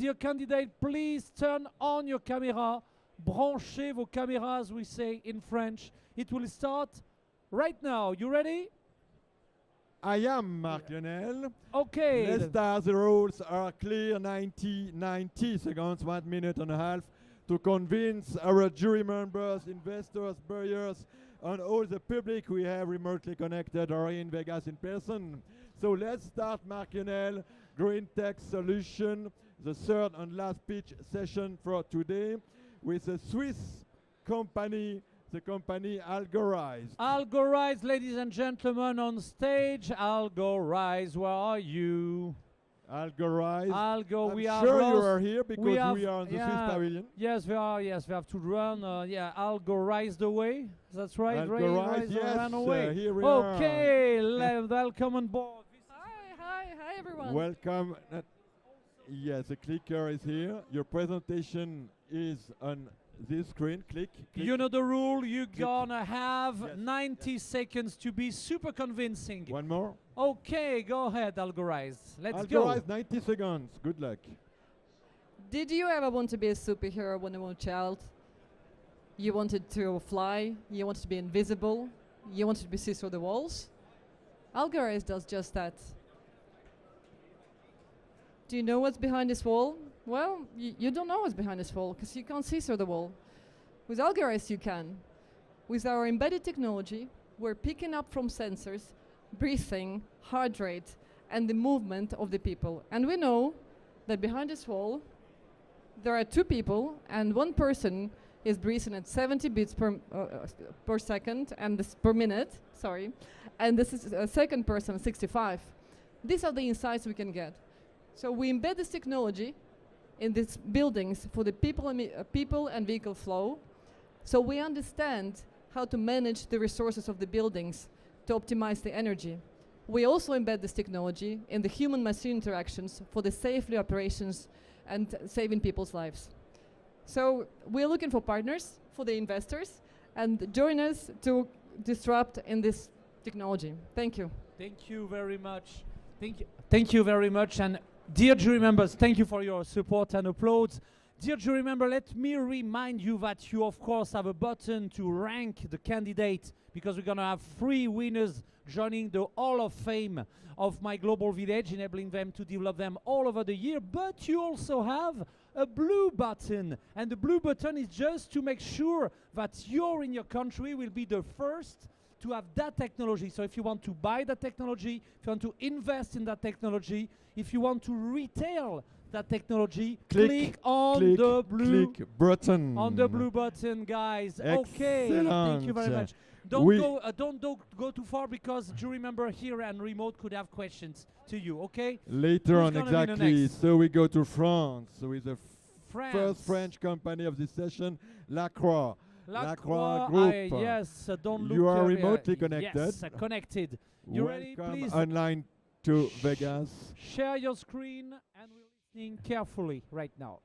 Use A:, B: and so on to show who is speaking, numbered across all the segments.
A: dear candidate, please turn on your camera. Branchez vos caméras, we say in French. It will start right now. You ready?
B: I am Marc Lionel.
A: Okay.
B: Let's start. The rules are clear. 90 seconds, 1 minute and a half, to convince our jury members, investors, buyers, and all the public we have remotely connected or in Vegas in person. So let's start, Marc Lionel, Green Tech Solution, the third and last pitch session for today, with a Swiss company, the company Algorize.
A: Algorize, ladies and gentlemen, on stage. Algorize, where are you?
B: Algorize.
A: Algo,
B: I'm
A: we are
B: sure you
A: lost.
B: are here because we are in the Swiss pavilion.
A: Yes, we are. Yes, we have to run. Algorize the way. That's right.
B: Algorize, yes.
A: Run away.
B: Here we
A: okay,
B: are.
A: Welcome on board.
C: Hi, everyone.
B: Welcome. Yes, the clicker is here. Your presentation is on this screen. Click.
A: You know the rule. You're gonna have
B: Yes,
A: 90 seconds to be super convincing.
B: One more.
A: Okay, go ahead, Algorize. Let's
B: Algorize,
A: go.
B: 90 seconds. Good luck.
C: Did you ever want to be a superhero when you were a child? You wanted to fly, you wanted to be invisible, you wanted to see through the walls? Algorize does just that. Do you know what's behind this wall? Well, you don't know what's behind this wall because you can't see through the wall. With Algorize you can. With our embedded technology, we're picking up from sensors breathing, heart rate, and the movement of the people. And we know that behind this wall, there are two people, and one person is breathing at 70 beats per second, and this per minute, sorry, and this is a second person, 65. These are the insights we can get. So we embed this technology in these buildings for the people and vehicle flow, so we understand how to manage the resources of the buildings to optimize the energy. We also embed this technology in the human-machine interactions for the safely operations and saving people's lives. So we're looking for partners, for the investors, and join us to disrupt in this technology. Thank you.
A: Thank you very much. Thank you very much. And dear jury members, thank you for your support and applause. Dear jury member, let me remind you that you, of course, have a button to rank the candidate, because we're going to have 3 winners joining the Hall of Fame of My Global Village, enabling them to develop them all over the year. But you also have a blue button, and the blue button is just to make sure that you in your country will be the first to have that technology. So if you want to buy that technology, if you want to invest in that technology, if you want to retail that technology, click on the blue
B: button.
A: On the blue button, guys.
B: Excellent.
A: Okay, thank you very much. Don't go too far, because jury member here and remote could have questions to you. Okay.
B: Later
A: Who's
B: on, exactly. So we go to France with the first French company of this session, Lacroix. Lacroix Group.
A: Yes, don't look.
B: You are remotely connected.
A: Yes, connected. You ready,
B: Welcome
A: please?
B: online to Vegas.
A: Share your screen, and we're listening carefully right now.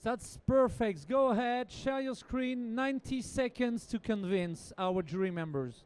A: That's perfect. Go ahead, share your screen. 90 seconds to convince our jury members.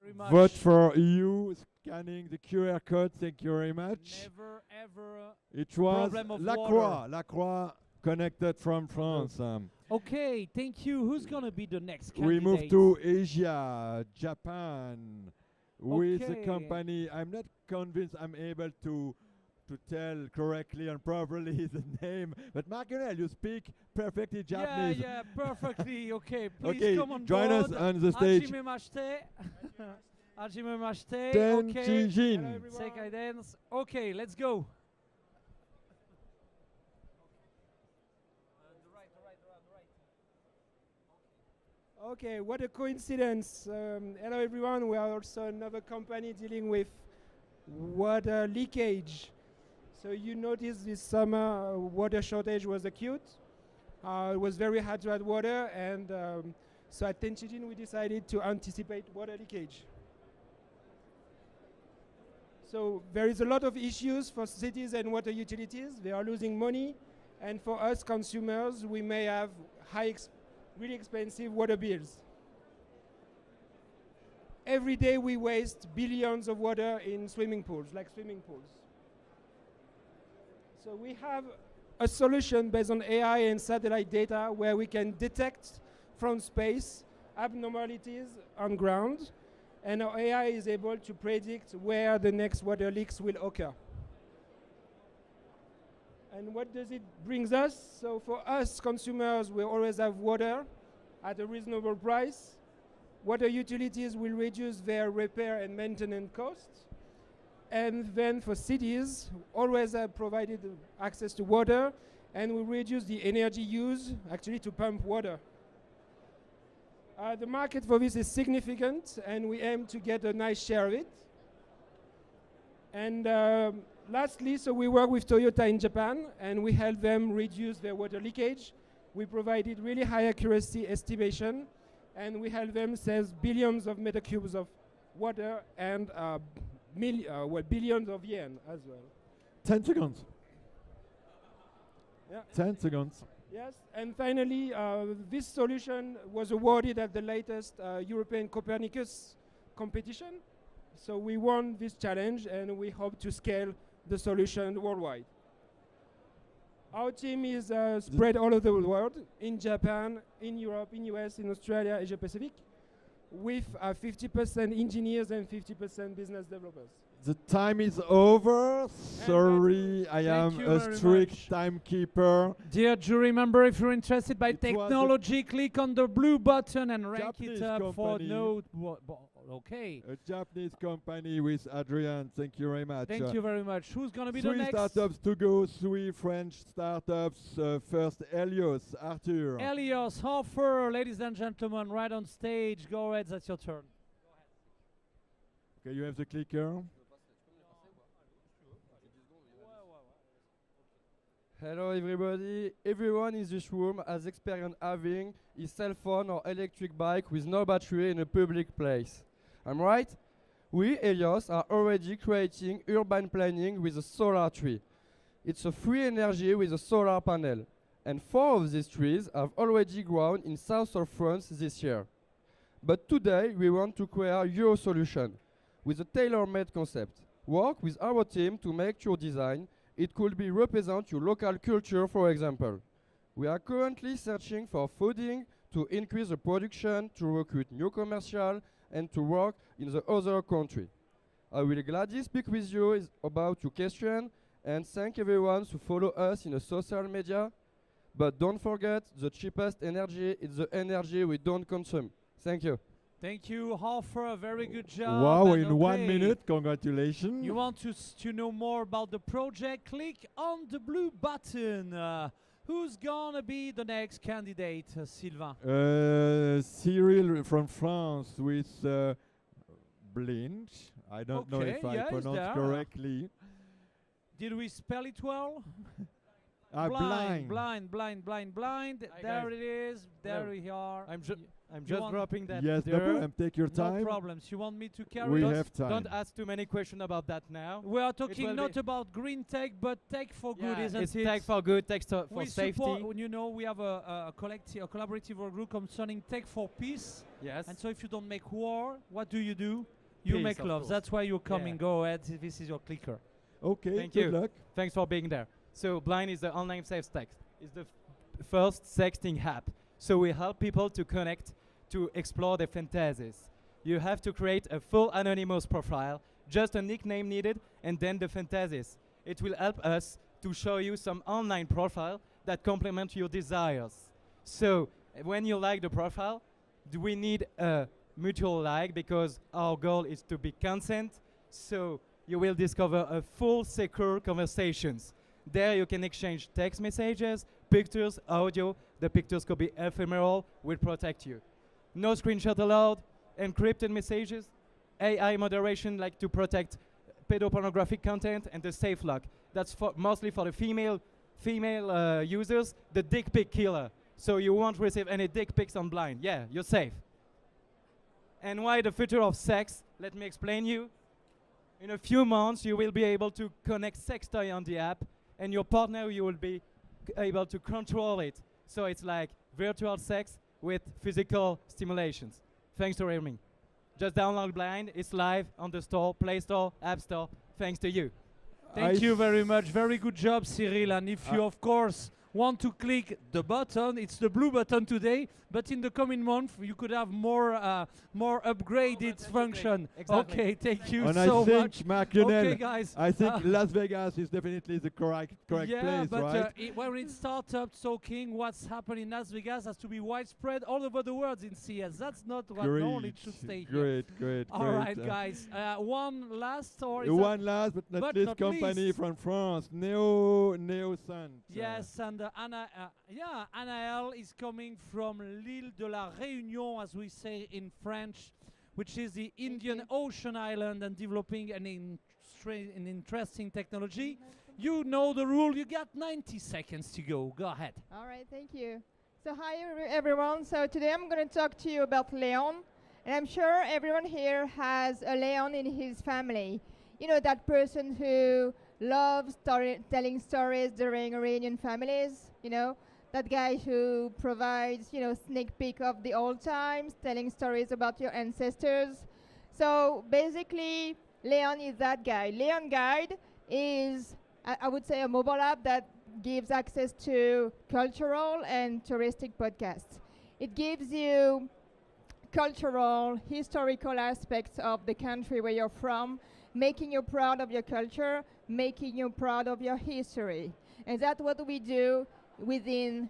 A: very much.
B: Vote for EU, scanning the QR code. Thank you very much.
A: Never ever.
B: It was
A: problem of
B: Lacroix, connected from France.
A: Okay, thank you. Who's gonna be the next candidate?
B: We move to Asia, Japan, with a
A: Okay.
B: company. I'm not convinced I'm able to tell correctly and properly the name, but Marc-Lionel, you speak perfectly Japanese.
A: Yeah, perfectly. Okay, please
B: Okay,
A: come on
B: join us
A: board.
B: on the stage.
A: Hajime mashite. Hajime mashite.
B: Ten
A: Okay.
B: Chijin.
A: Sekai dance. Okay, let's go.
D: Okay, what a coincidence. Hello everyone, we are also another company dealing with water leakage. So you noticed this summer water shortage was acute. It was very hard to add water, and so at Tenchijin we decided to anticipate water leakage. So there is a lot of issues for cities and water utilities. They are losing money, and for us consumers we may have really expensive water bills. Every day we waste billions of water in swimming pools, like swimming pools. So we have a solution based on AI and satellite data where we can detect from space abnormalities on ground, and our AI is able to predict where the next water leaks will occur. And what does it brings us? So for us consumers, we always have water at a reasonable price. Water utilities will reduce their repair and maintenance costs. And then for cities, always have provided access to water, and we reduce the energy use actually to pump water. The market for this is significant, and we aim to get a nice share of it. And lastly, so we work with Toyota in Japan, and we help them reduce their water leakage. We provided really high accuracy estimation, and we help them save billions of meter cubes of water and billions of yen as well.
B: 10 seconds.
D: Yeah.
B: 10 seconds.
D: Yes, and finally, this solution was awarded at the latest European Copernicus competition. So we won this challenge, and we hope to scale the solution worldwide. Our team is spread all over the world, in Japan, in Europe, in US, in Australia, Asia Pacific, with 50% engineers and 50% business developers.
B: The time is over. Sorry, I am
A: you
B: a
A: very
B: strict
A: much.
B: timekeeper.
A: Dear jury member, if you're interested by
B: It was a
A: technology, click on the blue button and rank
B: Japanese
A: it up for
B: company.
A: okay.
B: A Japanese company with Adrian. Thank you very much.
A: Thank you very much. Who's gonna be the
B: Three
A: next?
B: startups to go. Three French startups. First, Helios. Arthur.
A: Elios Hofer, ladies and gentlemen, right on stage. Go ahead, that's your turn.
B: Okay, you have the clicker.
E: Hello everybody. Everyone in this room has experienced having his cell phone or electric bike with no battery in a public place. I'm right? We, Helios, are already creating urban planning with a solar tree. It's a free energy with a solar panel. And 4 of these trees have already grown in south of France this year. But today we want to create your solution with a tailor-made concept. Work with our team to make your design. It could be represent your local culture, for example. We are currently searching for funding to increase the production, to recruit new commercial, and to work in the other country. I will gladly speak with you about your question, and thank everyone to follow us in the social media. But don't forget, the cheapest energy is the energy we don't consume. Thank you.
A: Thank you, Hofer. Very good job.
B: Wow,
A: and
B: in 1
A: okay,
B: minute. Congratulations.
A: You want to know more about the project? Click on the blue button. Who's gonna be the next candidate, Sylvain?
B: Cyril from France with Blind. I don't know
A: Okay,
B: if I
A: yeah, he's
B: pronounce
A: there.
B: correctly.
A: Did we spell it well?
B: Blind.
A: blind.
F: Hi,
A: There
F: guys.
A: it is. There
F: Hello.
A: we are.
F: I'm
A: You
F: just
A: want-
F: dropping that
B: Yes, no
F: there.
B: problem. Take your
A: No
B: time.
A: problems. You want me to carry
B: We
A: on?
B: have time.
F: Don't ask too many questions about that now.
A: We are talking
F: will
A: not
F: be-
A: about green tech, but tech for good, isn't
F: it's
A: it?
F: tech for good, tech for
A: we
F: safety.
A: support, you know, we have a collaborative work group concerning tech for peace.
F: Yes.
A: And so if you don't make war, what do you do? You
F: Peace,
A: make
F: of
A: love.
F: course.
A: That's why you're coming.
F: Yeah.
A: Go ahead. This is your clicker.
B: Okay,
F: Thank
B: good
F: you.
B: luck.
F: Thanks for being there. So Blind is the online safe text. It's the first sexting app. So we help people to connect to explore their fantasies. You have to create a full anonymous profile, just a nickname needed, and then the fantasies. It will help us to show you some online profile that complement your desires. So when you like the profile, do we need a mutual like because our goal is to be consent. So you will discover a full secure conversations. There you can exchange text messages, pictures, audio. The pictures could be ephemeral, will protect you. No screenshot allowed, encrypted messages, AI moderation like to protect pedopornographic content, and the safe lock. That's mostly for the female users, the dick pic killer. So you won't receive any dick pics on Blind. Yeah, you're safe. And why the future of sex? Let me explain you. In a few months, you will be able to connect sex toy on the app, and your partner, you will be able to control it. So it's like virtual sex with physical stimulations. Thanks to hearing me. Just download Blind. It's live on the store, Play Store, App Store. Thanks to you.
A: Thank you very much. Very good job, Cyril. And if you, of course, want to click the button, it's the blue button today, but in the coming month, you could have more upgraded function.
F: Exactly.
A: Okay, thank you
B: And
A: so
B: I think,
A: much.
B: Mark Lionel,
A: Okay, guys.
B: I think Las Vegas is definitely the correct
A: yeah,
B: place,
A: but
B: right?
A: when it startups talking, what's happening in Las Vegas has to be widespread all over the world in CES. That's not what normally it should stay here.
B: Great.
A: All right, guys. One last or is
B: One last but not least
A: not
B: company
A: least.
B: from France, Neosant.
A: Yes, and Anaël is coming from l'île de la Réunion, as we say in French, which is the Indian Ocean island, and developing an interesting technology. You know the rule. You got 90 seconds to go. Go ahead.
G: All right, thank you. So hi everyone. So today I'm going to talk to you about Leon. And I'm sure everyone here has a Leon in his family. You know, that person who loves telling stories during reunion families, you know, that guy who provides, you know, sneak peek of the old times, telling stories about your ancestors. So basically, Leon is that guy. Leon Guide is, I would say, a mobile app that gives access to cultural and touristic podcasts. It gives you cultural, historical aspects of the country where you're from, making you proud of your culture, making you proud of your history. And that's what we do within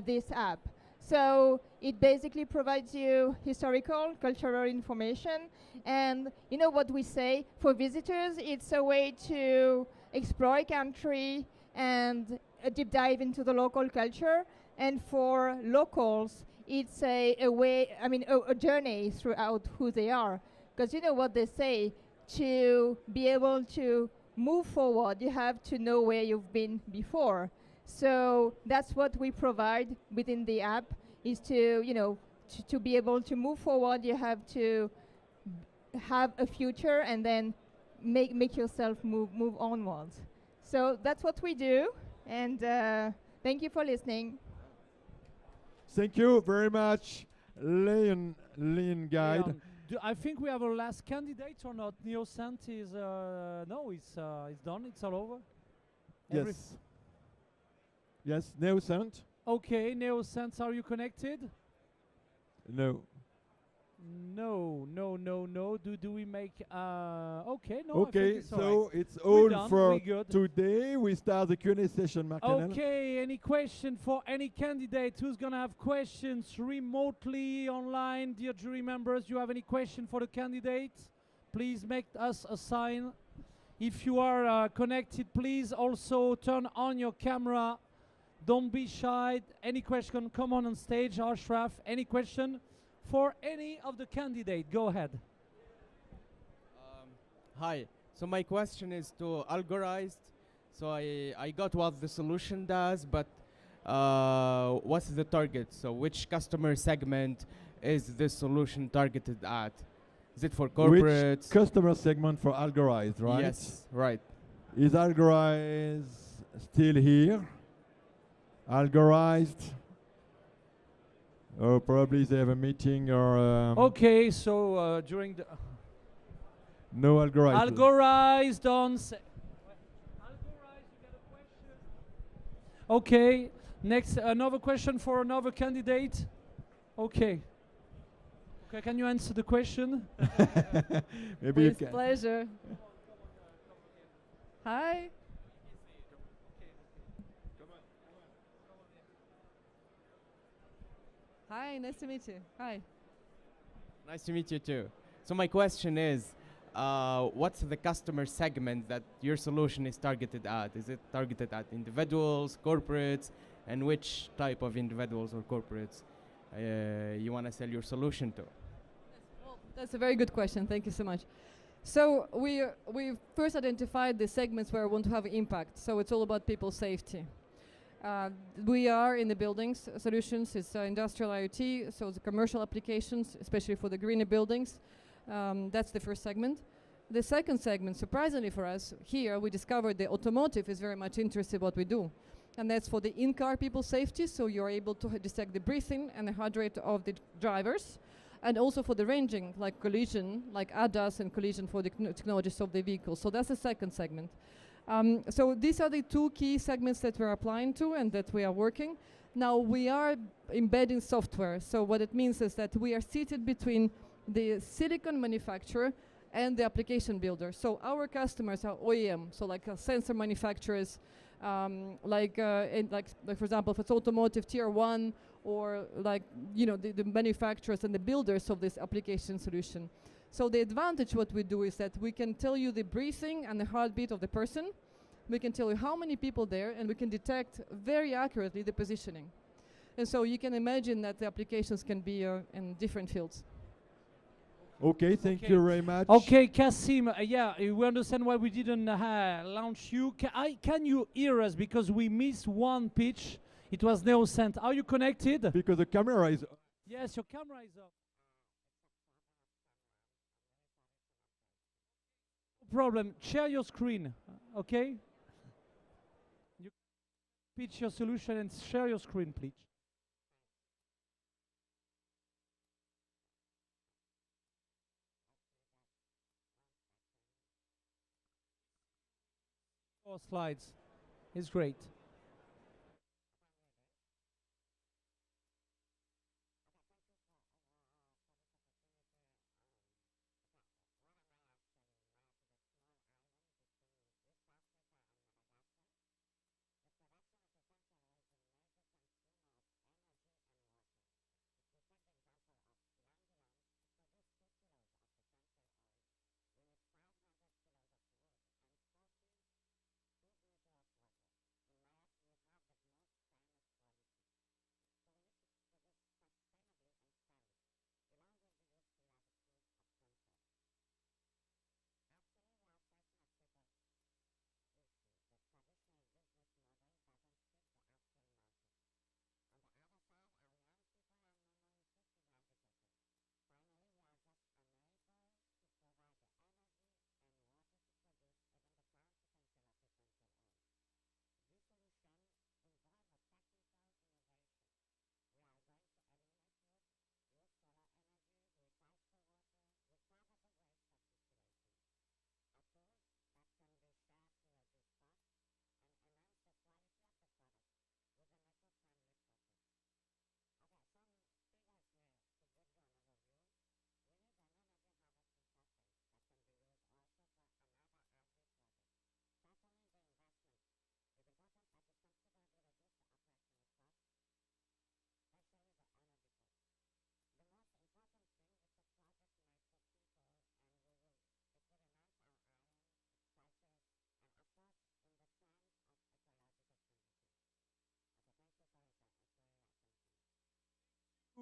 G: this app. So it basically provides you historical, cultural information. And you know what we say? For visitors, it's a way to explore a country and deep dive into the local culture. And for locals, it's a journey throughout who they are. Because you know what they say, to be able to move forward, you have to know where you've been before. So that's what we provide within the app, is to, you know, to be able to move forward, you have to have a future and then make yourself move onwards. So that's what we do, and thank you for listening.
B: Thank you very much, Leon Guide.
A: Leon, I think we have a last candidate or not? Neosant is no, it's done. It's all over.
B: Yes, Neosant?
A: Okay, Neosant, are you connected?
B: No.
A: No. Do we make okay, no. I
B: Okay,
A: think it's all
B: so
A: right.
B: it's
A: We're
B: all
A: done,
B: for
A: we're good.
B: today. We start the Q&A session, Mark.
A: Okay, any question for any candidate who's gonna have questions remotely online? Dear jury members, you have any question for the candidate? Please make us a sign. If you are connected, please also turn on your camera. Don't be shy. Any question, come on stage. Ashraf, any question for any of the candidate? Go ahead.
H: Hi. So my question is to Algorized. So I got what the solution does, but what's the target? So which customer segment is this solution targeted at? Is it for corporates?
B: Which customer segment for Algorized, right?
H: Yes, right.
B: Is Algorized still here? Algorized? Or probably they have a meeting or...
A: Okay, so during the...
B: No algorithm.
A: Algorize, don't say. Algorize, you got a question? Okay, next, another question for another candidate. Okay. Okay, can you answer the question?
B: Maybe you
C: With
B: can.
C: pleasure. Hi. Hi, nice to meet you. Hi.
H: Nice to meet you too. So my question is, what's the customer segment that your solution is targeted at? Is it targeted at individuals, corporates, and which type of individuals or corporates you want to sell your solution to?
C: Well, that's a very good question. Thank you so much. So we first identified the segments where we want to have impact. So it's all about people's safety. We are in the buildings solutions. It's industrial IoT, so the commercial applications, especially for the greener buildings. That's the first segment. The second segment, surprisingly for us, here we discovered the automotive is very much interested in what we do. And that's for the in-car people safety, so you're able to detect the breathing and the heart rate of the drivers. And also for the ranging, like collision, like ADAS and collision for the technologies of the vehicle. So that's the second segment. So these are the two key segments that we're applying to and that we are working. Now we are embedding software. So what it means is that we are seated between the silicon manufacturer and the application builder. So our customers are OEM, so like sensor manufacturers, like for example, if it's automotive tier 1, or like, you know, the manufacturers and the builders of this application solution. So the advantage what we do is that we can tell you the breathing and the heartbeat of the person. We can tell you how many people there, and we can detect very accurately the positioning. And so you can imagine that the applications can be in different fields.
B: Okay, thank you very much.
A: Okay, Kasim, yeah, we understand why we didn't launch you. Can you hear us? Because we missed one pitch. It was now sent. Are you connected?
B: Because the camera is...
A: Yes, your camera is up. No problem. Share your screen, okay? You pitch your solution and share your screen, please. Four slides. It's great.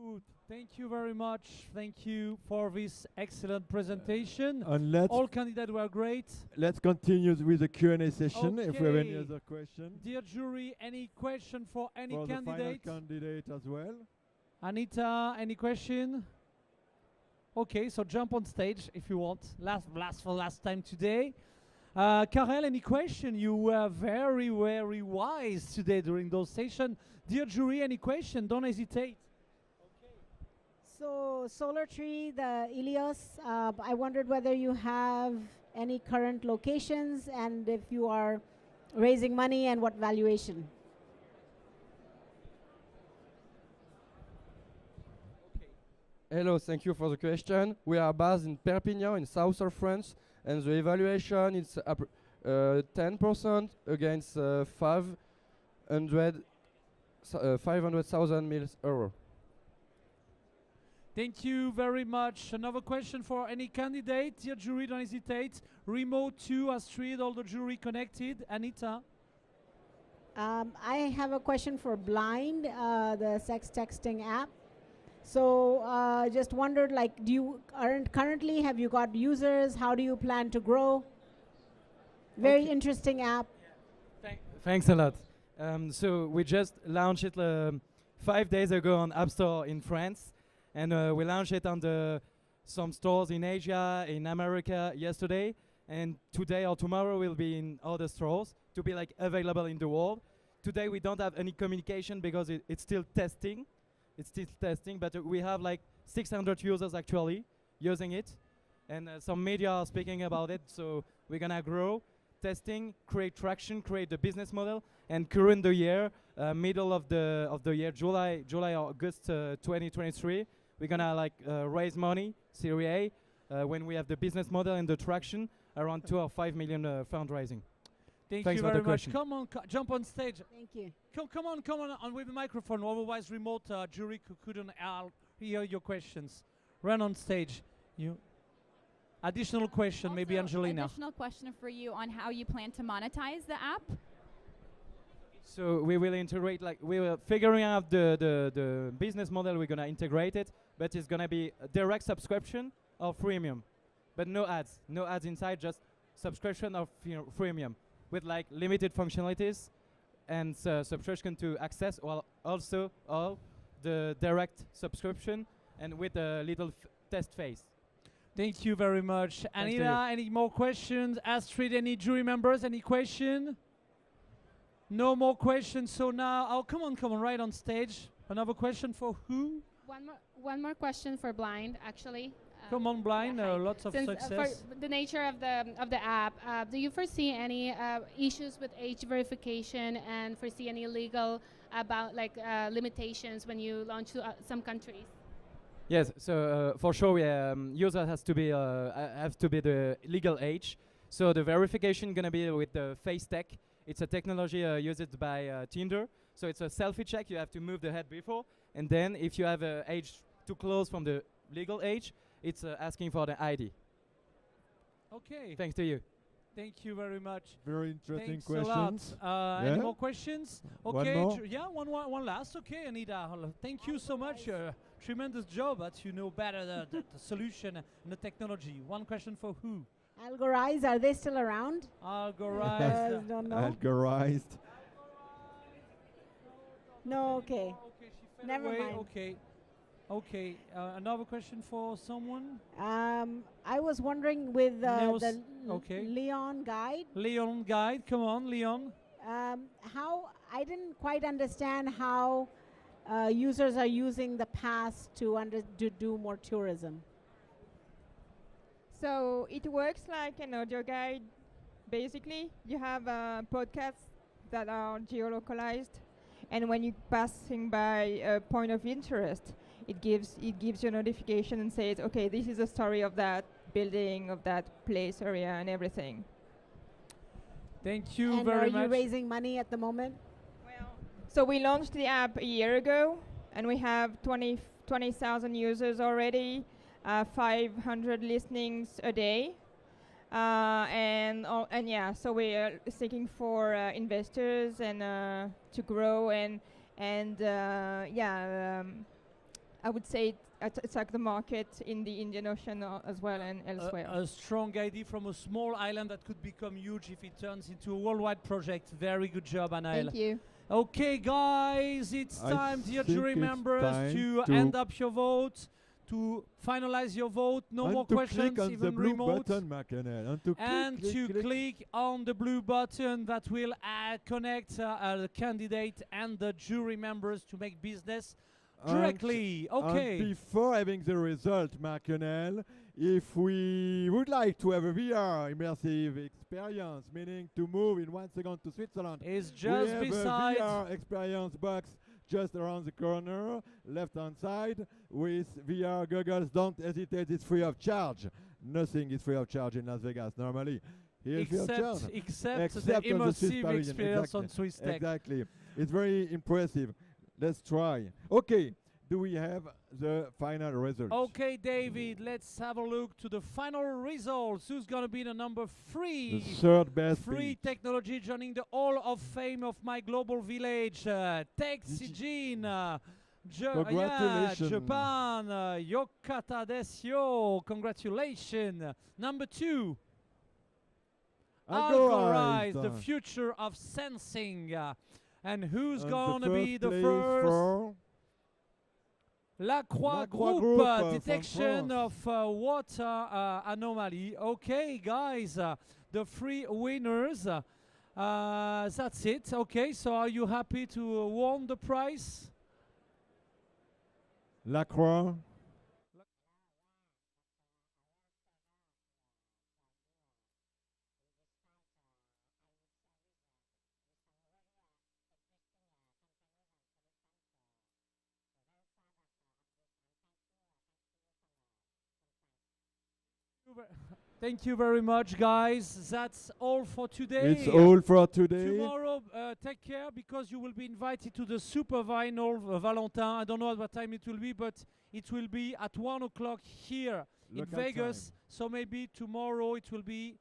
A: Good. Thank you very much. Thank you for this excellent presentation.
B: And let's,
A: All candidates were great.
B: let's continue with the Q&A session if we have any
A: Okay.
B: other questions.
A: Dear jury, any question for any
B: For the final
A: candidate?
B: candidate as well.
A: Anita, any question? Okay, so jump on stage if you want. Last time today. Karel, any question? You were very, very wise today during those sessions. Dear jury, any question? Don't hesitate.
I: So Solar Tree, the Ilios, I wondered whether you have any current locations and if you are raising money and what valuation.
E: Hello, thank you for the question. We are based in Perpignan in south of France, and the evaluation is 10% against 500,000 mils euro.
A: Thank you very much. Another question for any candidate. Dear jury, don't hesitate. Remote 2, Astrid, all the jury connected. Anita?
I: I have a question for Blind, the sex texting app. So just wondered, like, do you currently have you got users? How do you plan to grow? Very interesting app.
F: Thanks a lot. So we just launched it 5 days ago on App Store in France, and we launched it on some stores in Asia, in America yesterday, and today or tomorrow will be in other stores to be like available in the world. Today we don't have any communication because it's still testing. It's still testing, but we have like 600 users actually using it, and some media are speaking about it. So we're gonna grow, testing, create traction, create the business model, and current the year, middle of the year, July or August 2023, we're gonna like raise money, Series A, when we have the business model and the traction, around 2 or 5 million fundraising.
A: Thanks
F: you
A: for
F: very
A: the
F: much.
A: question. Come on, jump on stage.
I: Thank you.
A: Come on with the microphone. Otherwise, remote jury couldn't hear your questions. Run on stage. You. Additional question, maybe Angelina.
J: Additional question for you on how you plan to monetize the app.
F: So we will integrate, like we were figuring out the business model. We're gonna integrate it, but it's gonna be a direct subscription or freemium, but no ads inside, just subscription or freemium with like limited functionalities and subscription to access, while also all the direct subscription and with a little test phase.
A: Thank you very much.
F: Thanks to
A: Anita, any more questions? Astrid, any jury members, any question? No more questions, so now, oh, come on, right on stage. Another question for who?
K: One more question for Blind, actually.
A: Come on, Blind,
K: yeah,
A: lots of
K: Since,
A: success.
K: for the nature of the app, do you foresee any issues with age verification and foresee any legal about like limitations when you launch to some countries?
F: Yes, so for sure, user has to be the legal age. So the verification gonna be with the face tech. It's a technology used by Tinder. So it's a selfie check. You have to move the head before, and then if you have an age too close from the legal age, it's asking for the ID.
A: Okay.
F: Thanks to you.
A: Thank you very much.
B: Very interesting
A: Thanks
B: questions.
A: a lot. Any more questions? Okay.
B: One more?
A: Yeah, one last. Okay, Anita. Thank you so much. Tremendous job, but you know better the solution and the technology. One question for who?
I: Algorize, are they still around?
A: Algorize.
I: Don't know.
B: Algorized.
I: No, okay.
A: Okay, she fell
I: Never
A: away.
I: mind.
A: Okay. Okay. Another question for someone?
I: I was wondering with
A: Neos-
I: the
A: okay.
I: Leon guide,
A: Leon Guide. Come on, Leon.
I: how I didn't quite understand how users are using the pass to do more tourism.
G: So it works like an audio guide. Basically, you have podcasts that are geolocalized, and when you're passing by a point of interest, it gives you a notification and says, okay, this is the story of that building, of that place, area, and everything.
A: Thank you
I: And
A: very
I: are
A: much.
I: you raising money at the moment?
G: So we launched the app a year ago, and we have 20,000 users already, 500 listenings a day, and yeah. So we are seeking for investors and to grow and yeah. I would say attack the market in the Indian Ocean as well and elsewhere.
A: A strong idea from a small island that could become huge if it turns into a worldwide project. Very good job, Anaël.
G: Thank you.
A: Okay, guys, it's
B: I
A: time, dear
B: think
A: jury
B: it's
A: members,
B: time
A: to
B: to
A: end up your vote, to finalize your vote. No
B: And
A: more
B: to
A: questions,
B: click on the
A: even
B: blue
A: remote.
B: button, Macanel. And to
A: And
B: click,
A: to
B: click,
A: click on the blue button that will connect the candidate and the jury members to make business. directly.
B: And
A: Okay.
B: before having the result, Marc-Lionel, if we would like to have a VR immersive experience, meaning to move in 1 second to Switzerland,
A: Is
B: we
A: just
B: have
A: beside.
B: a VR experience box just around the corner, left-hand side, with VR goggles. Don't hesitate, it's free of charge. Nothing is free of charge in Las Vegas normally. Here it's free of charge.
A: Except the
B: Except on the Swiss
A: immersive
B: pavilion,
A: experience
B: exactly.
A: on Swiss Tech.
B: Exactly. It's very impressive. Let's try. Okay, do we have the final result?
A: Okay, David, let's have a look to the final results. Who's going to be the number
B: The
A: 3?
B: third best
A: Free
B: speech.
A: technology joining the Hall of Fame of my global village. Tech4green.
B: Congratulations.
A: Japan. Yokata desu. Congratulations. Number 2. Algorize, the
B: Algorize.
A: future of sensing. And who's
B: And
A: going to be the
B: place
A: first?
B: for
A: La Croix
B: La Croix
A: Group,
B: Group, from
A: detection
B: France.
A: of water anomaly. Okay, guys, the 3 winners. That's it. Okay, so are you happy to won the prize?
B: La Croix.
A: Thank you very much, guys. That's all for today.
B: It's all for today.
A: Tomorrow, take care because you will be invited to the Super Vinyl Valentin. I don't know at what time it will be, but it will be at 1 o'clock here in
B: Local
A: Vegas.
B: time.
A: So maybe tomorrow it will be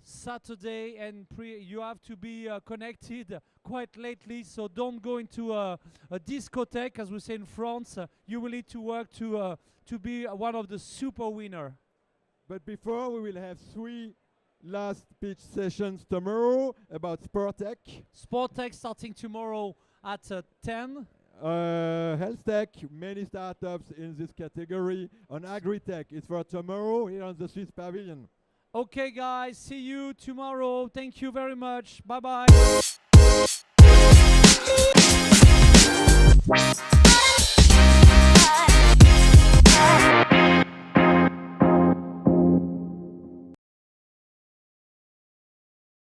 A: Saturday, and you have to be connected quite lately. So don't go into a discotheque, as we say in France. You will need to work to be one of the super winner.
B: But before, we will have 3 last pitch sessions tomorrow about Sportech,
A: Sport Tech starting tomorrow at 10.
B: Health Tech, many startups in this category. On Agri-Tech, it's for tomorrow here on the Swiss Pavilion.
A: Okay, guys, see you tomorrow. Thank you very much. Bye-bye.